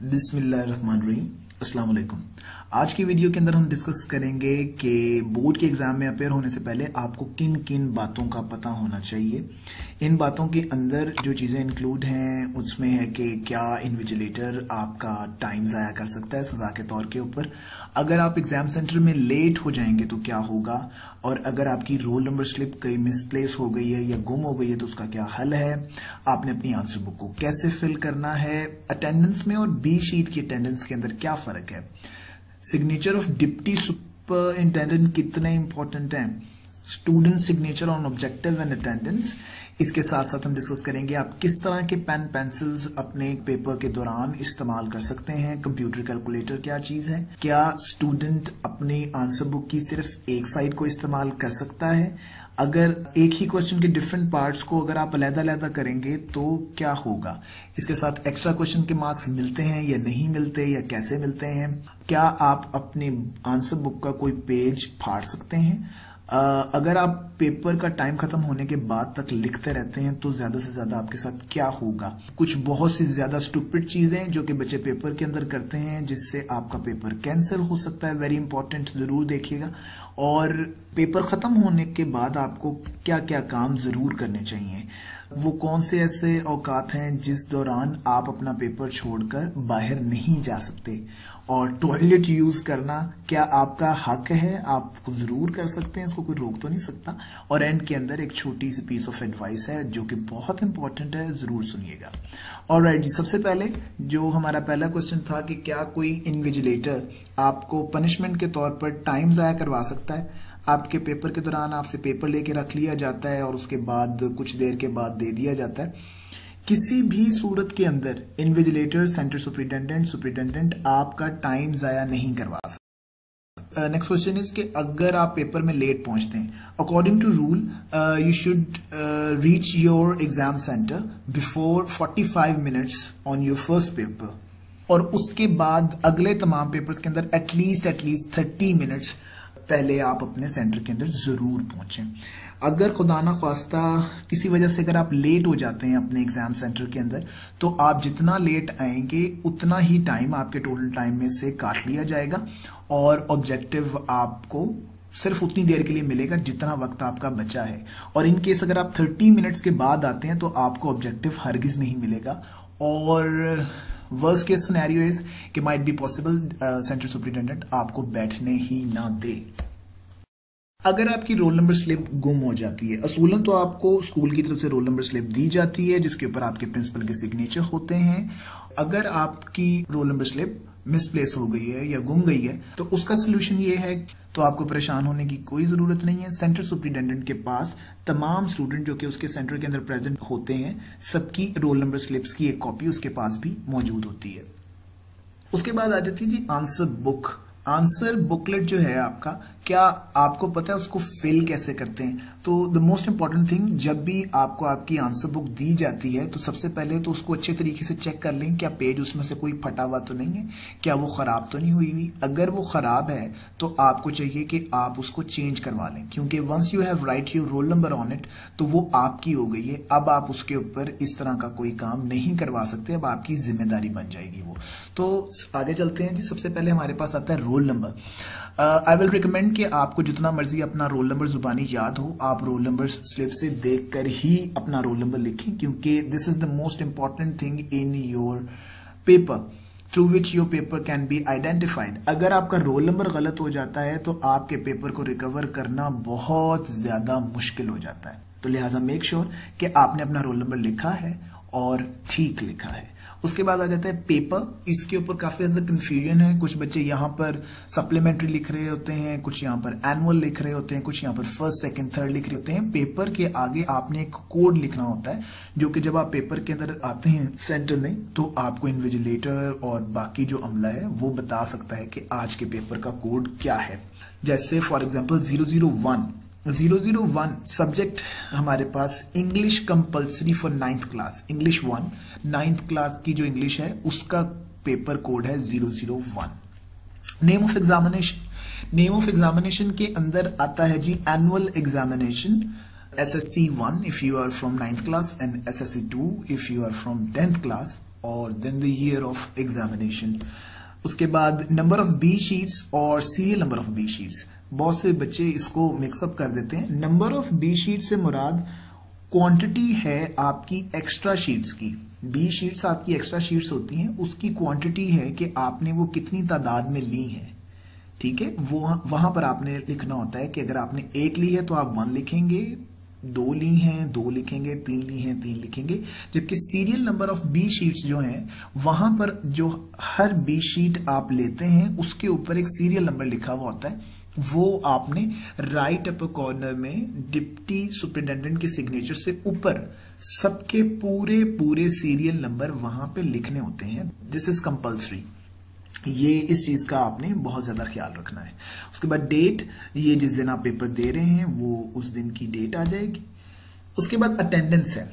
बिस्मिल्लाहिर्रहमानिर्रहीम, अस्सलाम वालेकुम। आज की वीडियो के अंदर हम डिस्कस करेंगे कि बोर्ड के एग्जाम में अपेयर होने से पहले आपको किन किन बातों का पता होना चाहिए। इन बातों के अंदर जो चीज़ें इंक्लूड हैं उसमें है कि क्या इन्विजिलेटर आपका टाइम ज़ाया कर सकता है सज़ा के तौर के ऊपर, अगर आप एग्जाम सेंटर में लेट हो जाएंगे तो क्या होगा, और अगर आपकी रोल नंबर स्लिप कहीं मिसप्लेस हो गई है या गुम हो गई है तो उसका क्या हल है, आपने अपनी आंसर बुक को कैसे फिल करना है, अटेंडेंस में और बी शीट की अटेंडेंस के अंदर क्या फर्क है, सिग्नेचर ऑफ डिप्टी सुपरिंटेंडेंट कितने इंपॉर्टेंट हैं, student signature on objective and attendance. इसके साथ साथ हम डिस्कस करेंगे आप किस तरह के पेन पेंसिल्स अपने पेपर के दौरान इस्तेमाल कर सकते हैं, कंप्यूटर कैलकुलेटर क्या चीज है, क्या स्टूडेंट अपनी आंसर बुक की सिर्फ एक साइड को इस्तेमाल कर सकता है, अगर एक ही क्वेश्चन के डिफरेंट पार्ट्स को अगर आप अलग-अलग करेंगे तो क्या होगा, इसके साथ एक्स्ट्रा क्वेश्चन के मार्क्स मिलते हैं या नहीं मिलते या कैसे मिलते हैं, क्या आप अपने आंसर बुक का कोई पेज फाड़ सकते हैं, अगर आप पेपर का टाइम खत्म होने के बाद तक लिखते रहते हैं तो ज्यादा से ज्यादा आपके साथ क्या होगा, कुछ बहुत सी ज्यादा स्टूपिड चीजें जो कि बच्चे पेपर के अंदर करते हैं जिससे आपका पेपर कैंसिल हो सकता है, वेरी इंपॉर्टेंट, जरूर देखिएगा। और पेपर खत्म होने के बाद आपको क्या क्या काम जरूर करने चाहिए, वो कौन से ऐसे औकात हैं जिस दौरान आप अपना पेपर छोड़कर बाहर नहीं जा सकते, और टॉयलेट यूज करना क्या आपका हक है, आप जरूर कर सकते हैं, इसको कोई रोक तो नहीं सकता। और एंड के अंदर एक छोटी सी पीस ऑफ एडवाइस है जो कि बहुत इंपॉर्टेंट है, जरूर सुनिएगा। ऑलराइट जी, सबसे पहले जो हमारा पहला क्वेश्चन था कि क्या कोई इन्विजिलेटर आपको पनिशमेंट के तौर पर टाइम ज़ाया करवा सकता है। आपके पेपर के दौरान आपसे पेपर लेके रख लिया जाता है और उसके बाद कुछ देर के बाद दे दिया जाता है। किसी भी सूरत के अंदर इन्विजिलेटर, सेंटर सुपरिटेंडेंट आपका टाइम जाया नहीं करवा सकता। नेक्स्ट क्वेश्चन इज कि अगर आप पेपर में लेट पहुंचते हैं, according to rule you should reach your exam centre before 45 minutes on your first paper, और उसके बाद अगले तमाम पेपर्स के अंदर एटलीस्ट 30 मिनट्स पहले आप अपने सेंटर के अंदर जरूर पहुंचें। अगर खुदा ना ख्वास्ता किसी वजह से अगर आप लेट हो जाते हैं अपने एग्जाम सेंटर के अंदर, तो आप जितना लेट आएंगे उतना ही टाइम आपके टोटल टाइम में से काट लिया जाएगा और ऑब्जेक्टिव आपको सिर्फ उतनी देर के लिए मिलेगा जितना वक्त आपका बचा है। और इन केस अगर आप 30 मिनट्स के बाद आते हैं तो आपको ऑब्जेक्टिव हरगिज नहीं मिलेगा, और वर्स्ट केस सिनेरियो इज कि might be possible centre superintendent आपको बैठने ही ना दे। अगर आपकी रोल नंबर स्लिप गुम हो जाती है, असूलन तो आपको स्कूल की तरफ से रोल नंबर स्लिप दी जाती है जिसके ऊपर आपके प्रिंसिपल के सिग्नेचर होते हैं। अगर आपकी रोल नंबर स्लिप मिसप्लेस हो गई है या गुम गई है तो उसका सोल्यूशन ये है, तो आपको परेशान होने की कोई जरूरत नहीं है। सेंटर सुपरिटेंडेंट के पास तमाम स्टूडेंट जो कि उसके सेंटर के अंदर प्रेजेंट होते हैं, सबकी रोल नंबर स्लिप्स की एक कॉपी उसके पास भी मौजूद होती है। उसके बाद आ जाती है जी आंसर बुक। आंसर बुकलेट जो है आपका, क्या आपको पता है उसको फिल कैसे करते हैं? तो द मोस्ट इंपॉर्टेंट थिंग, जब भी आपको आपकी आंसर बुक दी जाती है तो सबसे पहले तो उसको अच्छे तरीके से चेक कर लें, क्या पेज उसमें से कोई फटा हुआ तो नहीं है, क्या वो खराब तो नहीं हुई। अगर वो खराब है तो आपको चाहिए कि आप उसको चेंज करवा लें, क्योंकि once you have write your roll number on it तो वो आपकी हो गई है। अब आप उसके ऊपर इस तरह का कोई काम नहीं करवा सकते, अब आपकी जिम्मेदारी बन जाएगी वो। तो आगे चलते हैं जी। सबसे पहले हमारे पास आता है roll number. I will recommend कि आपको जितना मर्जी अपना रोल नंबर जुबानी याद हो, आप रोल नंबर स्लिप से देखकर ही अपना रोल नंबर लिखें, क्योंकि this is the most important thing in your paper through which your paper can be identified. अगर आपका रोल नंबर गलत हो जाता है तो आपके पेपर को रिकवर करना बहुत ज्यादा मुश्किल हो जाता है। तो लिहाजा मेक श्योर कि आपने अपना रोल नंबर लिखा है और ठीक लिखा है। उसके बाद आ जाता है पेपर। इसके ऊपर काफी ज्यादा कंफ्यूजन है, कुछ बच्चे यहाँ पर सप्लीमेंट्री लिख रहे होते हैं, कुछ यहाँ पर एनुअल लिख रहे होते हैं, कुछ यहाँ पर फर्स्ट सेकंड थर्ड लिख रहे होते हैं। पेपर के आगे आपने एक कोड लिखना होता है जो कि जब आप पेपर के अंदर आते हैं सेंटर में तो आपको इन्विजिलेटर और बाकी जो अमला है वो बता सकता है कि आज के पेपर का कोड क्या है। जैसे फॉर एग्जाम्पल 001 सब्जेक्ट हमारे पास English compulsory for 9th class, English 1 9th class की जो इंग्लिश है उसका पेपर कोड है 001। नेम ऑफ एग्जामिनेशन के अंदर आता है जी annual examination, SSC 1 if you are from 9th class and SSC 2 if you are from 10th class। और then the year of examination. उसके बाद नंबर ऑफ बी शीट्स और serial number of B sheets. बहुत से बच्चे इसको mix up कर देते हैं। नंबर ऑफ बी शीट से मुराद क्वांटिटी है आपकी एक्स्ट्रा शीट्स की। बी शीट्स आपकी एक्स्ट्रा शीट्स होती हैं, उसकी क्वांटिटी है कि आपने वो कितनी तादाद में ली है। ठीक है, वो वहां पर आपने लिखना होता है कि अगर आपने एक ली है तो आप 1 लिखेंगे, 2 ली हैं 2 लिखेंगे, 3 ली हैं 3 लिखेंगे। जबकि serial number of B sheets जो हैं वहां पर जो हर बी शीट आप लेते हैं उसके ऊपर एक सीरियल नंबर लिखा हुआ होता है, वो आपने राइट अपर कॉर्नर में डिप्टी सुपरिटेंडेंट के सिग्नेचर से ऊपर सबके पूरे सीरियल नंबर वहां पे लिखने होते हैं। This is compulsory. ये इस चीज का आपने बहुत ज्यादा ख्याल रखना है। उसके बाद डेट, ये जिस दिन आप पेपर दे रहे हैं वो उस दिन की डेट आ जाएगी। उसके बाद अटेंडेंस है।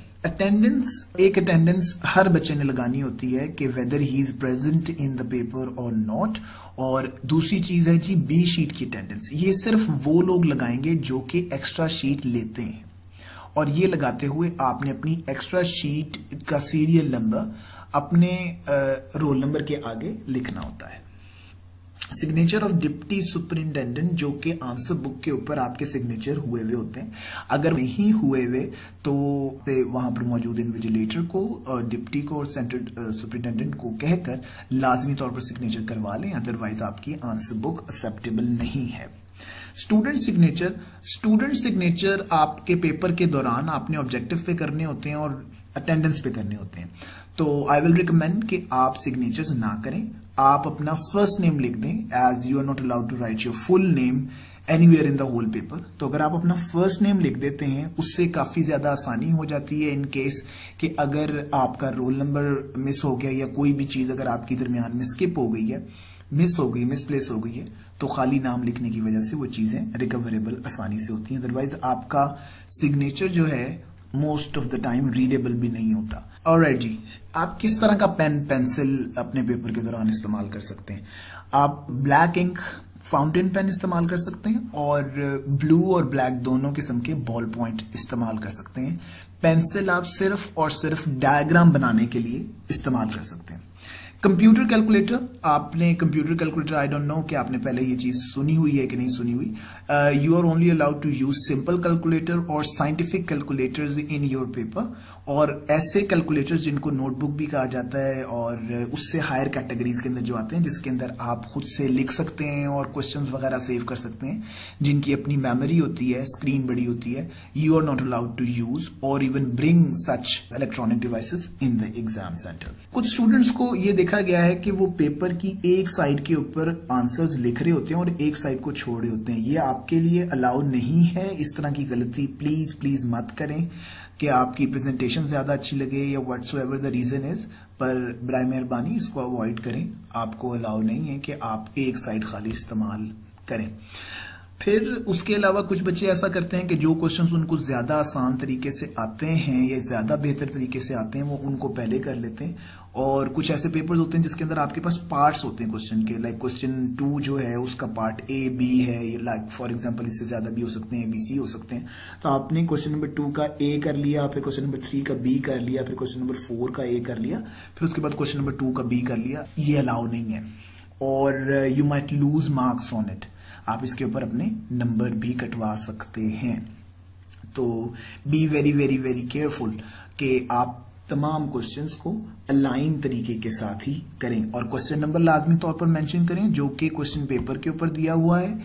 एक अटेंडेंस हर बच्चे ने लगानी होती है कि weather he is present in the paper और नॉट। और दूसरी चीज है जी बी शीट की अटेंडेंस। ये सिर्फ वो लोग लगाएंगे जो कि एक्स्ट्रा शीट लेते हैं, और ये लगाते हुए आपने अपनी एक्स्ट्रा शीट का सीरियल नंबर अपने रोल नंबर के आगे लिखना होता है। सिग्नेचर ऑफ डिप्टी सुपरिटेंडेंट, जो कि आंसर बुक के ऊपर आपके सिग्नेचर हुए हुए होते हैं। अगर नहीं हुए हुए तो वहां पर मौजूद इन्विजिलेटर को, डिप्टी को और सेंटर सुपरिटेंडेंट को कहकर लाजमी तौर पर सिग्नेचर करवा लें, अदरवाइज आपकी आंसर बुक एक्सेप्टेबल नहीं है। स्टूडेंट सिग्नेचर आपके पेपर के दौरान आपने ऑब्जेक्टिव पे करने होते हैं और अटेंडेंस पे करने होते हैं। तो आई विल रिकमेंड कि आप सिग्नेचर्स ना करें, आप अपना फर्स्ट नेम लिख दें, as you are not allowed to write your full name anywhere in the whole paper. तो अगर आप अपना फर्स्ट नेम लिख देते हैं उससे काफी ज्यादा आसानी हो जाती है इन केस कि अगर आपका रोल नंबर मिस हो गया या कोई भी चीज अगर आपकी दरमियान में स्किप हो गई है, मिसप्लेस हो गई है, तो खाली नाम लिखने की वजह से वो चीजें रिकवरेबल आसानी से होती हैं। अदरवाइज आपका सिग्नेचर जो है most of the time readable भी नहीं होता। ऑलराइट जी, आप किस तरह का पेंसिल अपने पेपर के दौरान इस्तेमाल कर सकते हैं? आप ब्लैक इंक फाउंटेन पेन इस्तेमाल कर सकते हैं और ब्लू और ब्लैक दोनों किस्म के बॉल पॉइंट इस्तेमाल कर सकते हैं। पेंसिल आप सिर्फ और सिर्फ डायग्राम बनाने के लिए इस्तेमाल कर सकते हैं। कंप्यूटर कैलकुलेटर, आपने computer calculator, I don't know कि आपने पहले ये चीज सुनी हुई है कि नहीं सुनी हुई। You are only allowed to use simple calculator और scientific calculators in your paper, और ऐसे कैलकुलेटर्स जिनको नोटबुक भी कहा जाता है और उससे हायर कैटेगरीज के अंदर जो आते हैं जिसके अंदर आप खुद से लिख सकते हैं और क्वेश्चंस वगैरह सेव कर सकते हैं, जिनकी अपनी मेमोरी होती है, स्क्रीन बड़ी होती है। You are not allowed to use और even bring such electronic devices in the exam centre. कुछ स्टूडेंट्स को ये देखा गया है कि वो पेपर की एक साइड के ऊपर आंसर्स लिख रहे होते हैं और एक साइड को छोड़ रहे होते हैं। ये आपके लिए अलाउ नहीं है। इस तरह की गलती प्लीज मत करें कि आपकी प्रेजेंटेशन ज्यादा अच्छी लगे या व्हाटसोएवर द रीजन इज, पर बराए मेहरबानी इसको अवॉइड करें। आपको अलाउ नहीं है कि आप एक साइड खाली इस्तेमाल करें। फिर उसके अलावा कुछ बच्चे ऐसा करते हैं कि जो क्वेश्चंस उनको ज्यादा आसान तरीके से आते हैं या ज्यादा बेहतर तरीके से आते हैं वो उनको पहले कर लेते हैं, और कुछ ऐसे पेपर्स होते हैं जिसके अंदर आपके पास पार्ट्स होते हैं क्वेश्चन के, लाइक क्वेश्चन 2 जो है उसका पार्ट ए बी है, लाइक फॉर एग्जांपल इससे ज्यादा भी हो सकते हैं, ABC हो सकते हैं। तो आपने क्वेश्चन नंबर 2 का ए कर लिया, फिर क्वेश्चन नंबर 3 का बी कर लिया, फिर क्वेश्चन नंबर 4 का ए कर लिया, फिर उसके बाद क्वेश्चन नंबर 2 का बी कर लिया। ये अलाउ नहीं है और you might lose marks on it. आप इसके ऊपर अपने नंबर भी कटवा सकते हैं। तो be very very very careful कि आप तमाम क्वेश्चंस को अलाइन तरीके के साथ ही करें, और क्वेश्चन नंबर लाजमी तौर पर मेंशन करें जो कि क्वेश्चन पेपर के ऊपर दिया हुआ है।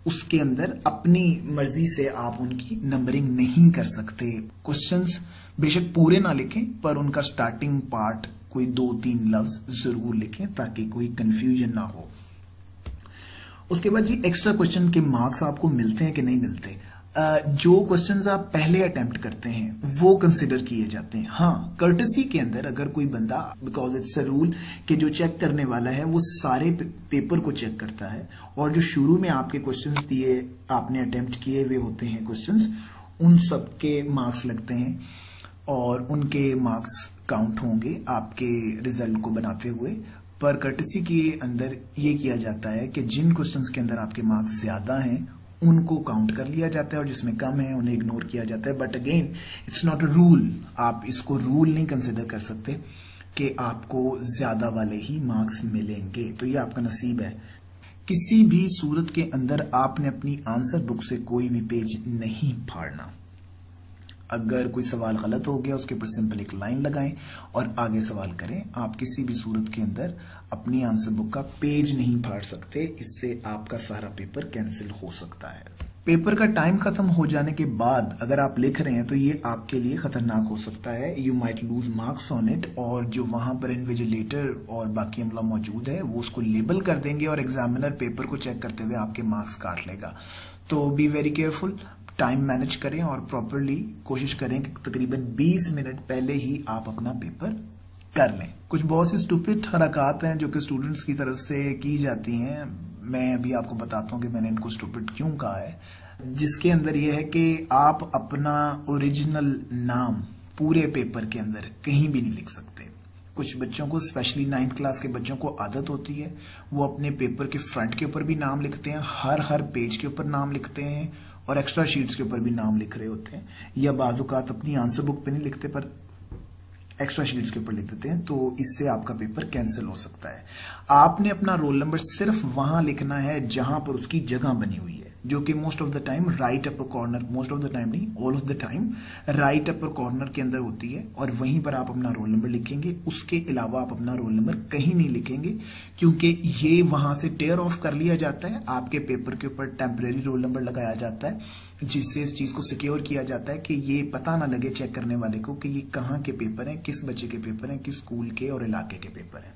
उसके अंदर अपनी मर्जी से आप उनकी नंबरिंग नहीं कर सकते। क्वेश्चंस बेशक पूरे ना लिखें पर उनका स्टार्टिंग पार्ट कोई 2-3 लफ्ज जरूर लिखें ताकि कोई कंफ्यूजन ना हो। उसके बाद जी एक्स्ट्रा क्वेश्चन के मार्क्स आपको मिलते हैं कि नहीं मिलते। जो क्वेश्चंस आप पहले अटेम्प्ट करते हैं वो कंसिडर किए जाते हैं। हाँ, कर्टसी के अंदर अगर कोई बंदा, बिकॉज इट्स अ रूल कि जो चेक करने वाला है वो सारे पेपर को चेक करता है, और जो शुरू में आपके क्वेश्चंस दिए आपने अटेम्प्ट किए हुए होते हैं क्वेश्चंस, उन सबके मार्क्स लगते हैं और उनके मार्क्स काउंट होंगे आपके रिजल्ट को बनाते हुए। पर कर्टसी के अंदर ये किया जाता है कि जिन क्वेश्चंस के अंदर आपके मार्क्स ज्यादा हैं उनको काउंट कर लिया जाता है और जिसमें कम है उन्हें इग्नोर किया जाता है। But again it's not a rule, आप इसको रूल नहीं कंसिडर कर सकते। कि आपको ज्यादा वाले ही मार्क्स मिलेंगे। तो ये आपका नसीब है। किसी भी सूरत के अंदर आपने अपनी आंसर बुक से कोई भी पेज नहीं फाड़ना। अगर कोई सवाल गलत हो गया उसके ऊपर सिंपल एक लाइन लगाएं और आगे सवाल करें। आप किसी भी सूरत के अंदर अपनी आंसर बुक का पेज नहीं फाड़ सकते, इससे आपका सारा पेपर कैंसिल हो सकता है। पेपर का टाइम खत्म हो जाने के बाद अगर आप लिख रहे हैं तो ये आपके लिए खतरनाक हो सकता है। You might lose marks on it, और जो वहां पर इन्विजिलेटर और बाकी अमला मौजूद है वो उसको लेबल कर देंगे और एग्जामिनर पेपर को चेक करते हुए आपके मार्क्स काट लेगा। तो be very careful, time manage करें और प्रॉपरली कोशिश करें कि तकरीबन 20 मिनट पहले ही आप अपना पेपर कर लें। कुछ बहुत सी स्टूपिड हरकत हैं जो कि स्टूडेंट्स की तरफ से की जाती हैं। मैं अभी आपको बताता हूं कि मैंने इनको स्टूपिड क्यों कहा है। जिसके अंदर यह है कि आप अपना ओरिजिनल नाम पूरे पेपर के अंदर कहीं भी नहीं लिख सकते। कुछ बच्चों को, स्पेशली 9th क्लास के बच्चों को आदत होती है, वो अपने पेपर के फ्रंट के ऊपर भी नाम लिखते हैं, हर पेज के ऊपर नाम लिखते हैं और एक्स्ट्रा शीट्स के ऊपर भी नाम लिख रहे होते हैं, या बाज़-औक़ात अपनी आंसर बुक पे नहीं लिखते पर एक्स्ट्रा शीट्स के ऊपर लिख देते हैं। तो इससे आपका पेपर कैंसिल हो सकता है। आपने अपना रोल नंबर सिर्फ वहां लिखना है जहां पर उसकी जगह बनी हुई है, जो कि most of the time right upper corner, most of the time नहीं, all of the time right upper corner के अंदर होती है, और वहीं पर आप अपना रोल नंबर लिखेंगे। उसके अलावा आप अपना रोल नंबर कहीं नहीं लिखेंगे, क्योंकि ये वहां से टेयर ऑफ कर लिया जाता है। आपके पेपर के ऊपर टेम्परेरी रोल नंबर लगाया जाता है, जिससे इस चीज को सिक्योर किया जाता है कि ये पता ना लगे चेक करने वाले को कि ये कहाँ के पेपर हैं, किस बच्चे के पेपर हैं, किस स्कूल के और इलाके के पेपर हैं।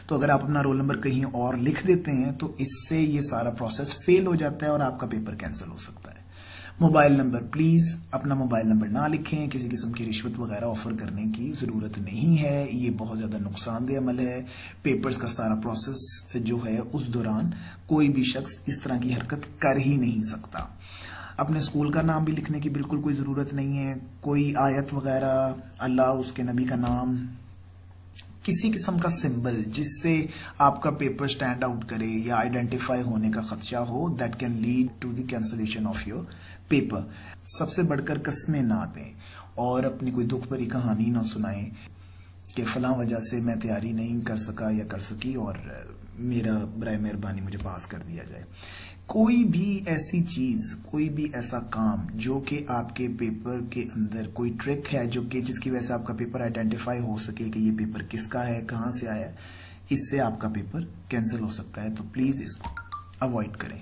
तो अगर आप अपना रोल नंबर कहीं और लिख देते हैं तो इससे ये सारा प्रोसेस फेल हो जाता है और आपका पेपर कैंसिल हो सकता है। मोबाइल नंबर, प्लीज अपना मोबाइल नंबर ना लिखें। किसी किस्म की रिश्वत वगैरह ऑफर करने की जरूरत नहीं है, ये बहुत ज्यादा नुकसानदेह अमल है। पेपर्स का सारा प्रोसेस जो है उस दौरान कोई भी शख्स इस तरह की हरकत कर ही नहीं सकता। अपने स्कूल का नाम भी लिखने की बिल्कुल कोई जरूरत नहीं है। कोई आयत वगैरह, अल्लाह, उसके नबी का नाम, किसी किस्म का सिंबल जिससे आपका पेपर स्टैंड आउट करे या आइडेंटिफाई होने का खदशा हो, that can lead to the cancellation of your paper. सबसे बढ़कर कस्में ना दें और अपनी कोई दुख भरी कहानी ना सुनाएं कि फलां वजह से मैं तैयारी नहीं कर सका या कर सकी और मेरा बराए मेहरबानी मुझे पास कर दिया जाए। कोई भी ऐसी चीज, कोई भी ऐसा काम जो कि आपके पेपर के अंदर कोई ट्रिक है जो कि जिसकी वजह से आपका पेपर आइडेंटिफाई हो सके कि ये पेपर किसका है, कहाँ से आया है, इससे आपका पेपर कैंसिल हो सकता है। तो प्लीज इसको अवॉइड करें।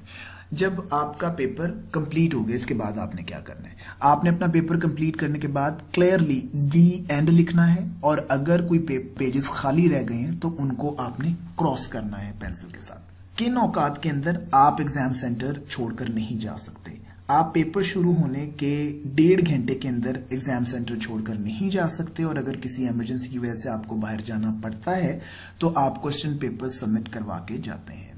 जब आपका पेपर कंप्लीट हो गया, इसके बाद आपने क्या करना है? आपने अपना पेपर कंप्लीट करने के बाद क्लियरली दी एंड लिखना है, और अगर कोई पेजेस खाली रह गए हैं तो उनको आपने क्रॉस करना है पेंसिल के साथ। किन औकात के अंदर आप एग्जाम सेंटर छोड़कर नहीं जा सकते? आप पेपर शुरू होने के 1.5 घंटे के अंदर एग्जाम सेंटर छोड़कर नहीं जा सकते, और अगर किसी इमरजेंसी की वजह से आपको बाहर जाना पड़ता है तो आप क्वेश्चन पेपर सबमिट करवा के जाते हैं।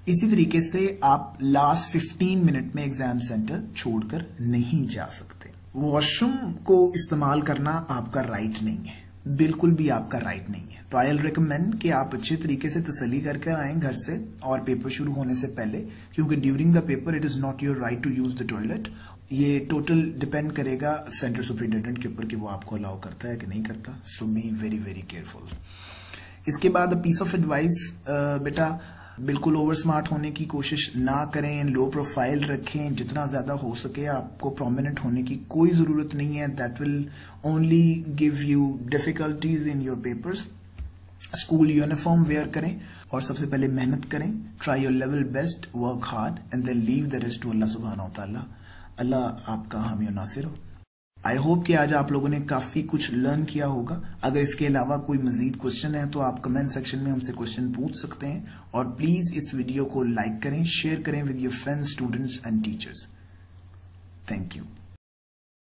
इसी तरीके से आप लास्ट 15 मिनट में एग्जाम सेंटर छोड़कर नहीं जा सकते। वॉशरूम को इस्तेमाल करना आपका राइट नहीं है, बिल्कुल भी आपका राइट नहीं है। तो आई विल रिकमेंड कि आप अच्छे तरीके से तसल्ली करके आएं घर से और पेपर शुरू होने से पहले, क्योंकि during the paper it is not your right to use the toilet. ये टोटल डिपेंड करेगा सेंटर सुपरिटेंडेंट के ऊपर कि वो आपको अलाउ करता है कि नहीं करता। सो बी वेरी वेरी केयरफुल। इसके बाद पीस ऑफ एडवाइस, बेटा बिल्कुल ओवर स्मार्ट होने की कोशिश ना करें, लो प्रोफाइल रखें, जितना ज्यादा हो सके। आपको प्रोमिनेंट होने की कोई जरूरत नहीं है, that will only give you difficulties in your papers. School uniform wear करें और सबसे पहले मेहनत करें, try your level best, work hard and then leave the rest to अल्लाह सुब्हानहू व तआला। अल्लाह आपका हामी और नासिर हो। आई होप कि आज आप लोगों ने काफी कुछ लर्न किया होगा। अगर इसके अलावा कोई मजीद क्वेश्चन है तो आप कमेंट सेक्शन में हमसे क्वेश्चन पूछ सकते हैं, और प्लीज इस वीडियो को लाइक करें, शेयर करें with your friends, students and teachers. Thank you.